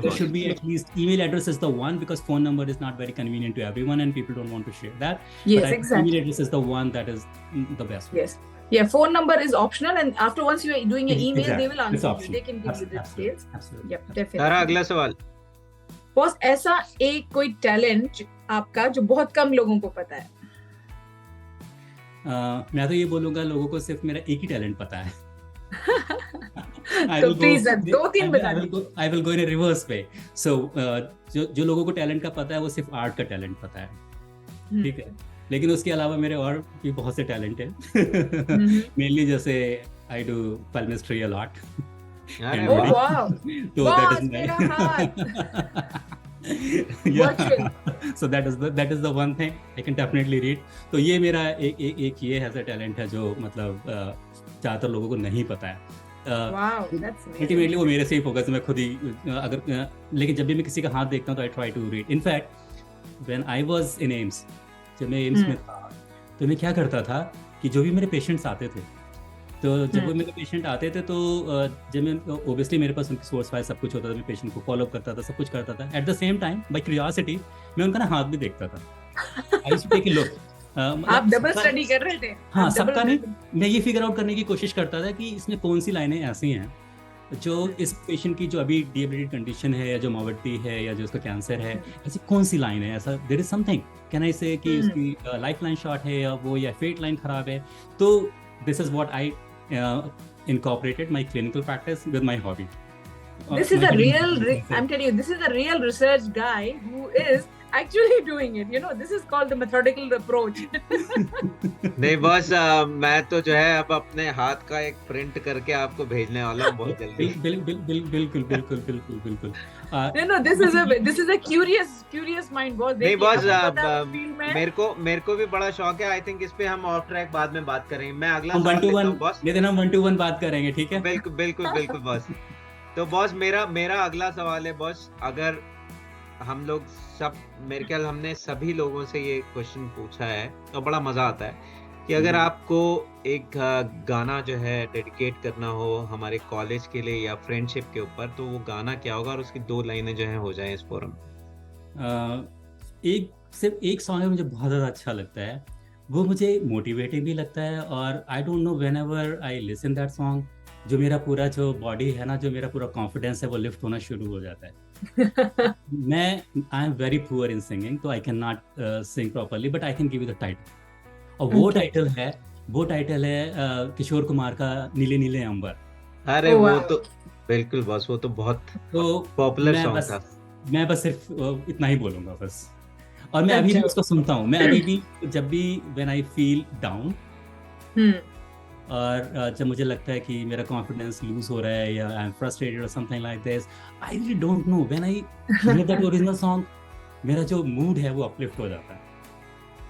There should be at least email address is the one, because phone number is not very convenient to everyone and people don't want to share that. Yes, but exactly. Email address is the one that is the best one. Yes. Yeah, phone number is optional, and after once you are doing your email, Exactly. they will answer you. Optional. They can give you the details. Absolutely. Yep, definitely. तारा अगला सवाल। Boss, ऐसा एक कोई talent आपका जो बहुत कम लोगों को पता है? मैं तो ये बोलूंगा लोगों को सिर्फ मेरा एक ही टैलेंट पता है। तो प्लीज दो तीन बता दो। I will go in a reverse way. So जो लोगों को टैलेंट का पता है वो सिर्फ आर्ट का टैलेंट पता है, ठीक है, लेकिन उसके अलावा मेरे और भी बहुत से टैलेंट है। मेनली जैसे I do palmistry a lot. Oh wow! So boss that is मेरा my हाथ। yeah. So that is the one thing I can definitely read. तो ये मेरा एक ये ऐसा टैलेंट है जो मतलब ज़्यादातर लोगों को नहीं पता है। Wow, that's amazing. अल्टीमेटली वो मेरे से ही फोकस, मैं खुद ही अगर लेकिन जब भी मैं किसी का हाथ देखता हूँ तो I try to read. In fact when I was in AIIMS, जब मैं एम्स में था तो मैं क्या करता था कि जो भी मेरे पेशेंट्स आते थे, तो जब वो मेरे पेशेंट आते थे तो जब मैं ओबियसली मेरे पास उनकी सोर्स फाइल सब कुछ होता था, मैं पेशेंट को फॉलो अप करता था, सब कुछ करता था। At the same time by curiosity मैं उनका ना हाथ भी देखता था। I used to take a look. आप डबल स्टडी कर रहे थे? हाँ, सबका नहीं, मैं ये फिगर आउट करने की कोशिश करता था कि इसमें कौन सी लाइनें ऐसी हैं जो इस पेशेंट की जो अभी डिएबिलिटेड कंडीशन है या जो मावटी है या जो उसका कैंसर है, ऐसी कौन सी लाइन है, ऐसा there is something, can I say कि उसकी लाइफ लाइन शॉर्ट है या वो या फेट लाइन खराब है। तो this is what I incorporated my clinical practice with my hobby. This is a real, I'm telling you, this is a real research guy who is actually doing it. You know, this is called the methodical approach. नहीं बस मैं तो जो है अब अपने हाथ का एक प्रिंट करके आपको भेजने वाला हूँ बहुत जल्दी। बिल्कुल। No, this is a curious mind, boss. नहीं बस मेरे को भी बड़ा शौक है। आई थिंक इस पे हम ऑफ ट्रैक बाद में बात करेंगे। मैं अगला हम 1-to-1 बात करेंगे, ठीक है? बिल्कुल बॉस। तो बॉस मेरा अगला सवाल है बॉस, अगर हम लोग सब, मेरे ख्याल हमने सभी लोगों से ये क्वेश्चन पूछा है तो बड़ा मजा आता है कि अगर आपको एक गाना जो है डेडिकेट करना हो हमारे कॉलेज के लिए या फ्रेंडशिप के ऊपर, तो वो गाना क्या होगा और उसकी 2 लाइनें जो हैं हो जाएं इस फोरम। सिर्फ एक सॉन्ग है मुझे बहुत ज़्यादा अच्छा लगता है, वो मुझे मोटिवेटिंग भी लगता है, और I don't know whenever I listen that song, जो मेरा पूरा जो बॉडी है ना, जो मेरा पूरा कॉन्फिडेंस है वो लिफ्ट होना शुरू हो जाता है। I am very poor in singing, तो I can not sing properly, but I can give you the title, और वो टाइटल है किशोर कुमार का नीले नीले अंबर। अरे वो तो बिल्कुल बस, वो तो बहुत पॉपुलर सॉन्ग था। मैं बस सिर्फ इतना ही बोलूंगा बस, और मैं अभी भी उसको सुनता हूँ। मैं अभी भी जब भी व्हेन आई फील डाउन, और जब मुझे लगता है कि मेरा कॉन्फिडेंस लूज हो रहा है या आई एम फ्रस्ट्रेटेड और something like this, I really don't know, when I hear that original song, मेरा जो मूड है वो अपलिफ्ट हो जाता है।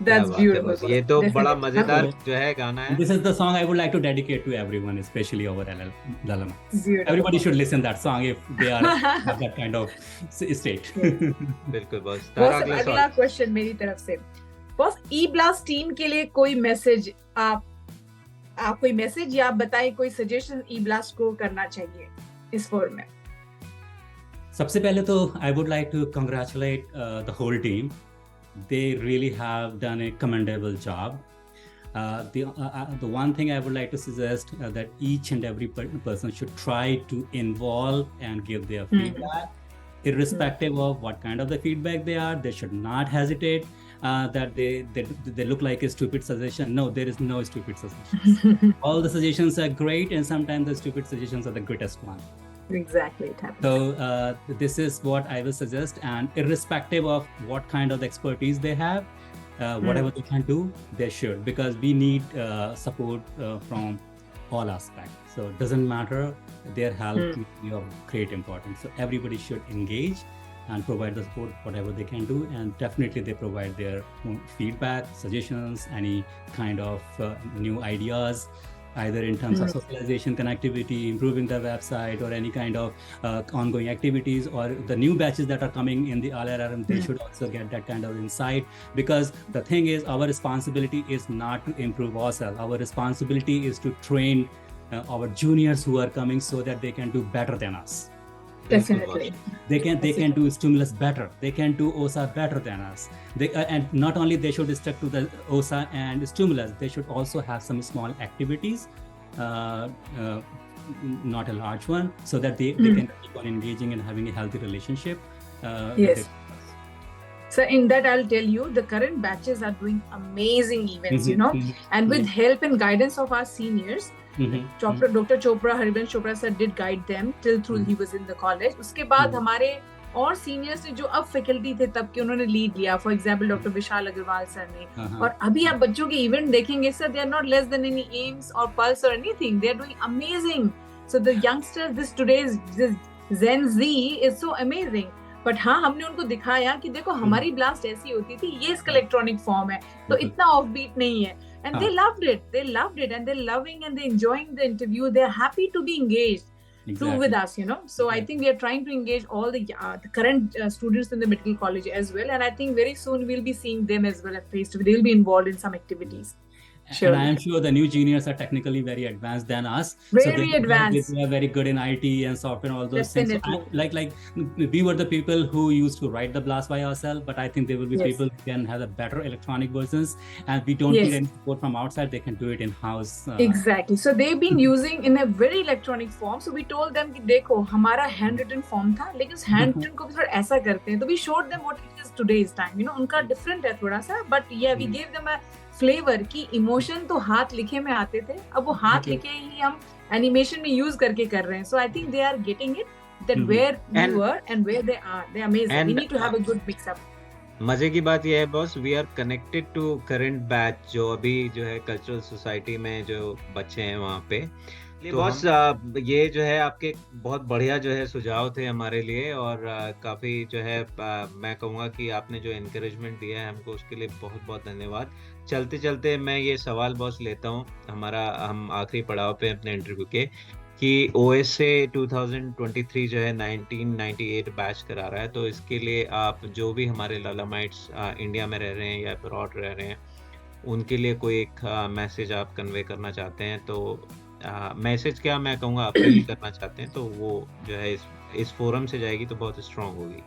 That's beautiful. ये तो बड़ा मजेदार जो है गाना है। This is the song I would like to dedicate to everyone, especially our Lalamites. Everybody should listen that song if they are at that kind of state. बिल्कुल बॉस। अगला क्वेश्चन मेरी तरफ से, बॉस ई ब्लास्ट टीम के लिए कोई message, आप कोई मैसेज या आप बताएं कोई सजेशन ई ब्लास्ट को करना चाहिए इस फोरम में। सबसे पहले तो I would like to congratulate the whole team. They really have done a commendable job. The one thing I would like to suggest that each and every person should try to involve and give their feedback, irrespective of what kind of the feedback they are. They should not hesitate that they look like a stupid suggestion. No, there is no stupid suggestions. All the suggestions are great, and sometimes the stupid suggestions are the greatest one. Exactly, it happens. So this is what I will suggest, and irrespective of what kind of expertise they have, whatever they can do, they should, because we need support from all aspects. So it doesn't matter, their help will be of great importance. So everybody should engage and provide the support whatever they can do, and definitely they provide their feedback, suggestions, any kind of new ideas, either in terms of socialization, connectivity, improving the website, or any kind of ongoing activities, or the new batches that are coming in the LRRM, they should also get that kind of insight. Because the thing is, our responsibility is not to improve ourselves. Our responsibility is to train our juniors who are coming so that they can do better than us. Definitely. They can do stimulus better. They can do OSA better than us. And not only they should stick to the OSA and stimulus, they should also have some small activities, not a large one, so that they can keep on engaging and having a healthy relationship. Yes. So in that, I'll tell you, the current batches are doing amazing events, you know, and with help and guidance of our seniors, Dr. Chopra, Harivansh Chopra sir did guide them till he was in the college. उसके बाद हमारे और seniors ने जो अब faculty थे तब के, उन्होंने लीड लिया. For example doctor Vishal Agarwal sir ने. और अभी आप बच्चों के इवेंट देखेंगे sir, they are not less than any AIIMS और पल्स और anything. They are doing amazing. So the youngsters, this today's Gen Z is so amazing. But हाँ, हमने उनको दिखाया कि देखो हमारी ब्लास्ट ऐसी होती थी, ये इसका इलेक्ट्रॉनिक फॉर्म है, तो इतना ऑफ बीट नहीं है. And they loved it, and they're loving and they're enjoying the interview. They're happy to be engaged too with us, you know. So I think we are trying to engage all the current students in the medical college as well. And I think very soon we'll be seeing them as well at face to face. They'll be involved in some activities. Sure. And I am sure the new juniors are technically very advanced than us. Very advanced. They are very good in IT and software and all those Definitely. things. So like we were the people who used to write the blast by ourselves, but I think there will be people who can have a better electronic versions, and we don't need any support from outside. They can do it in house. Exactly. So they've been using in a very electronic form. So we told them कि देखो हमारा handwritten form था, लेकिन उस handwritten को भी थोड़ा ऐसा करते हैं. तो we showed them what it is today's time. You know, उनका different है थोड़ा सा, but yeah, we gave them a flavour की. इमोशन तो हाथ लिखे में आते थे, अब वो हाथ लिखे ही हम एनिमेशन में यूज करके कर रहे हैं. So I think they are getting it that where we were and where they are. They amazing. We need to have a good mix up. मजे की बात यह है boss, we are connected to current batch जो अभी जो है cultural society में जो बच्चे हैं वहाँ पे. तो बॉस ये जो है आपके बहुत बढ़िया जो है सुझाव थे हमारे लिए, और काफ़ी जो है मैं कहूँगा कि आपने जो एनकरेजमेंट दिया है हमको, उसके लिए बहुत बहुत धन्यवाद. चलते चलते मैं ये सवाल बॉस लेता हूँ, हम आखिरी पड़ाव पे अपने इंटरव्यू के, कि OSA 2023 जो है 1998 बैच करा रहा है. तो इसके लिए आप जो भी हमारे लालामाइट्स इंडिया में रह रहे हैं या अब्रॉड रह रहे हैं, उनके लिए कोई एक मैसेज आप कन्वे करना चाहते हैं, तो मैसेज क्या मैं कहूँगा अपील करना चाहते हैं, तो वो जो है इस फोरम से जाएगी तो बहुत स्ट्रांग होगी.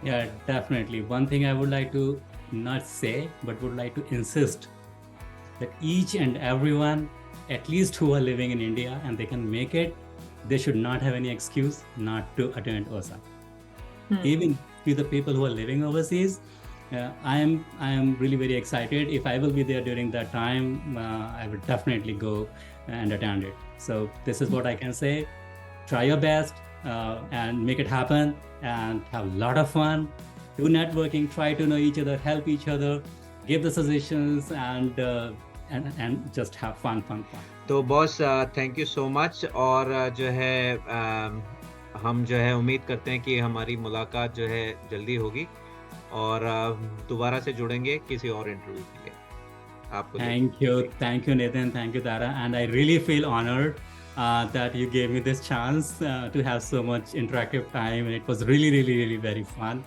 Yeah, definitely. One thing I would like to not say, but would like to insist that each and everyone, at least who are living in India and they can make it, they should not have any excuse not to attend OSA. Even to the people who are living overseas, I am really very excited. If I will be there during that time, I would definitely go and attend it. So this is what I can say. Try your best and make it happen, and have a lot of fun. Do networking, try to know each other, help each other, give the suggestions, and just have fun. तो boss thank you so much. और जो है हम जो है उम्मीद करते हैं कि हमारी मुलाकात जो है जल्दी होगी, और दोबारा से जुड़ेंगे किसी और इंटरव्यू के लिए. आपको thank you Nathan, thank you Tara, and I really feel honored that you gave me this chance to have so much interactive time, and it was really very fun.